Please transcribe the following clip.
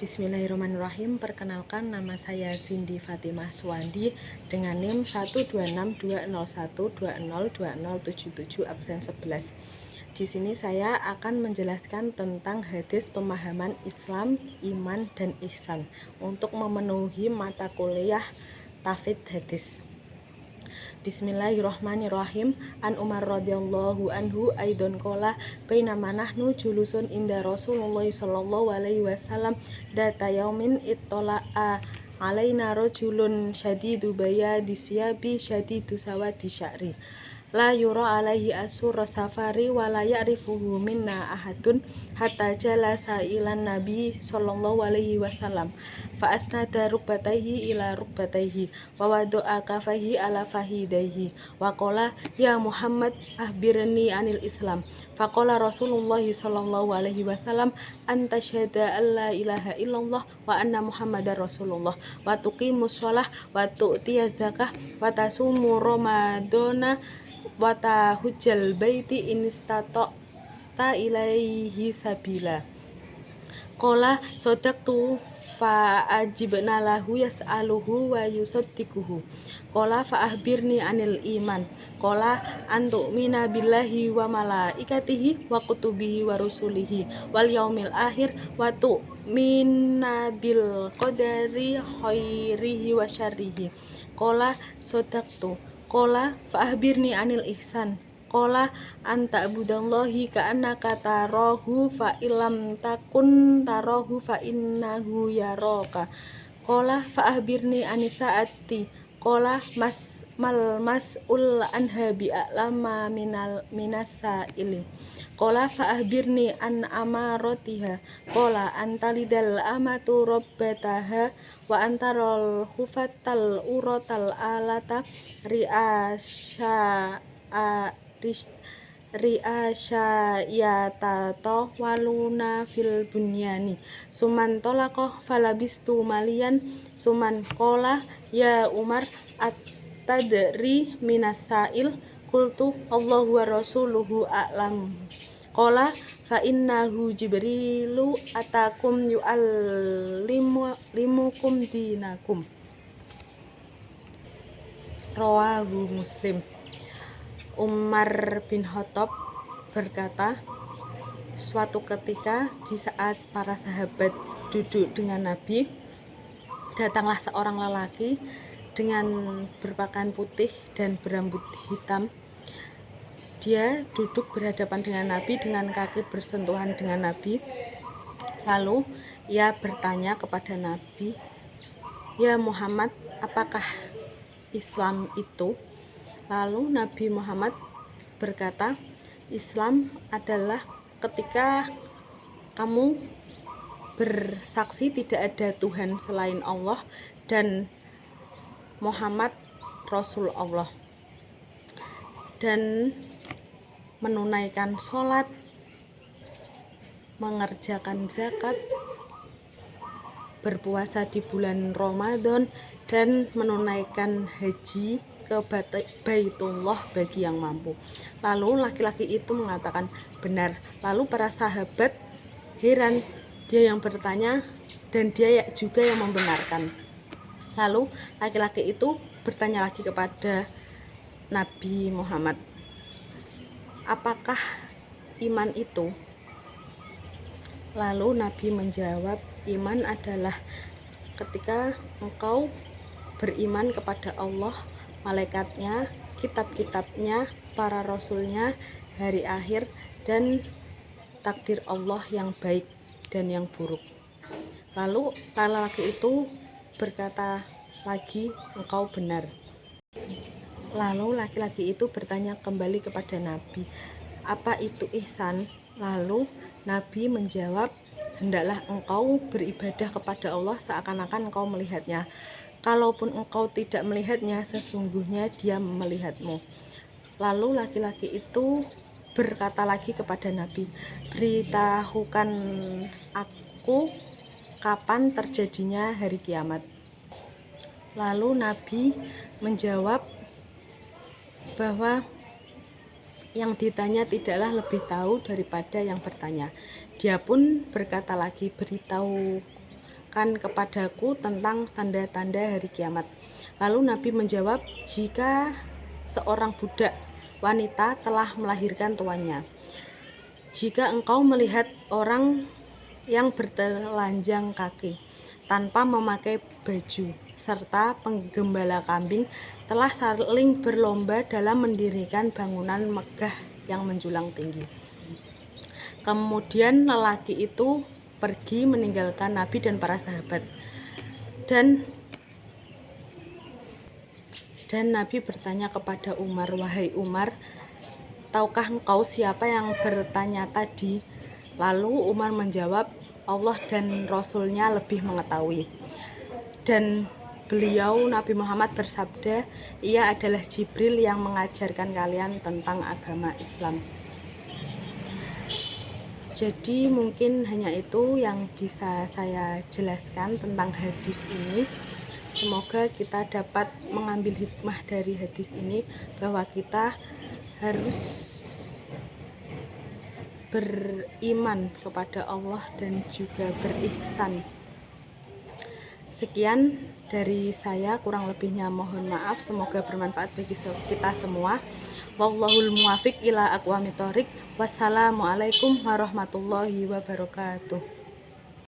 Bismillahirrahmanirrahim. Perkenalkan, nama saya Cindy Fatimah Suwandi dengan NIM 1262012020077 absen 11. Di sini saya akan menjelaskan tentang hadis pemahaman Islam, iman, dan ihsan untuk memenuhi mata kuliah Tafidz Hadis. Bismillahirrahmanirrahim. An Umar radhiyallahu anhu aidon qala bainama nahnu julusun inda Rasulullah sallallahu alaihi wasallam data yaumin ittala'a alaina rajulun syadidu bayadi siyabi syadidu sawadi sya'ri la yura alaihi asur safari wa la ya'rifuhu minna ahadun hatta jalasa ilan nabi sallallahu alaihi wasallam fa asnada rukbatayhi ila rukbatayhi wa wada'a kafayhi ala fahidayhi wa qala ya Muhammad ahbirni anil Islam fa qala Rasulullah sallallahu alaihi wasallam anta syahada alla ilaha illallah wa anna Muhammadar Rasulullah wa tuqimus shalah wa tu'tiyaz zakah wa tasumu ramadana wa tahujjal baiti in istata'ta ilaihi sabila. Qala sadaqtu fa ajibna lahu yas'aluhu wa yusaddiquhu. Qala fa ahbirni anil iman. Qala antu'mina billahi wa malaikatihi wa kutubihi wa rusulihi wal yaumil akhir wa tu'mina bil qadari khairihi wa syarrihi. Qala sadaqtu. Qala fa ahbirni anil ihsan. Qala anta abudallahi ka'annaka tarahu fa illam takun tarahu fa innahu yaraka. Qala fa ahbirni anis saati. Qala mal mas'ul anha bi'alama minasaili. Qala fa ahbirni an amaratiha. Qala antalidal amatu rabbataha wa antarul hufatal uratal alata ri'asyayatata waluna fil bunyani suman tolaqoh falabistu malian suman kola ya Umar at-tadri minasail qultu Allahu wa rasuluhu a'lam. Qala fa innahu jibrilu atakum yu'allimukum dinakum. Rawahu Muslim. Umar bin Khattab berkata, suatu ketika di saat para sahabat duduk dengan Nabi, datanglah seorang lelaki dengan berpakaian putih dan berambut hitam. Dia duduk berhadapan dengan Nabi dengan kaki bersentuhan dengan Nabi. Lalu ia bertanya kepada Nabi, "Ya Muhammad, apakah Islam itu?" Lalu Nabi Muhammad berkata, "Islam adalah ketika kamu bersaksi tidak ada Tuhan selain Allah dan Muhammad Rasul Allah, dan menunaikan sholat, mengerjakan zakat, berpuasa di bulan Ramadan, dan menunaikan haji ke Baitullah bagi yang mampu." Lalu laki-laki itu mengatakan, "Benar." Lalu para sahabat heran, dia yang bertanya dan dia juga yang membenarkan. Lalu laki-laki itu bertanya lagi kepada Nabi Muhammad, "Apakah iman itu?" Lalu Nabi menjawab, "Iman adalah ketika engkau beriman kepada Allah, malaikatnya, kitab-kitabnya, para rasulnya, hari akhir, dan takdir Allah yang baik dan yang buruk." Lalu laki-laki itu berkata lagi, "Engkau benar." Lalu laki-laki itu bertanya kembali kepada Nabi, "Apa itu ihsan?" Lalu Nabi menjawab, "Hendaklah engkau beribadah kepada Allah seakan-akan engkau melihatnya. Kalaupun engkau tidak melihatnya, sesungguhnya Dia melihatmu." Lalu laki-laki itu berkata lagi kepada Nabi, "Beritahukan aku kapan terjadinya hari kiamat." Lalu Nabi menjawab bahwa yang ditanya tidaklah lebih tahu daripada yang bertanya. Dia pun berkata lagi, "Beritahu tanyakan kepadaku tentang tanda-tanda hari kiamat. Lalu Nabi menjawab, jika seorang budak wanita telah melahirkan tuannya. Jika engkau melihat orang yang bertelanjang kaki tanpa memakai baju, serta penggembala kambing telah saling berlomba dalam mendirikan bangunan megah yang menjulang tinggi. Kemudian lelaki itu pergi meninggalkan Nabi dan para sahabat. Dan Nabi bertanya kepada Umar, wahai Umar, tahukah engkau siapa yang bertanya tadi? Lalu Umar menjawab, Allah dan Rasulnya lebih mengetahui. Dan beliau Nabi Muhammad bersabda, ia adalah Jibril yang mengajarkan kalian tentang agama Islam. Jadi mungkin hanya itu yang bisa saya jelaskan tentang hadis ini. Semoga kita dapat mengambil hikmah dari hadis ini, bahwa kita harus beriman kepada Allah dan juga berihsan. Sekian dari saya, kurang lebihnya mohon maaf. Semoga bermanfaat bagi kita semua. Wallahul muwafiq ila aqwamit thoriq. Wassalamualaikum warahmatullahi wabarakatuh.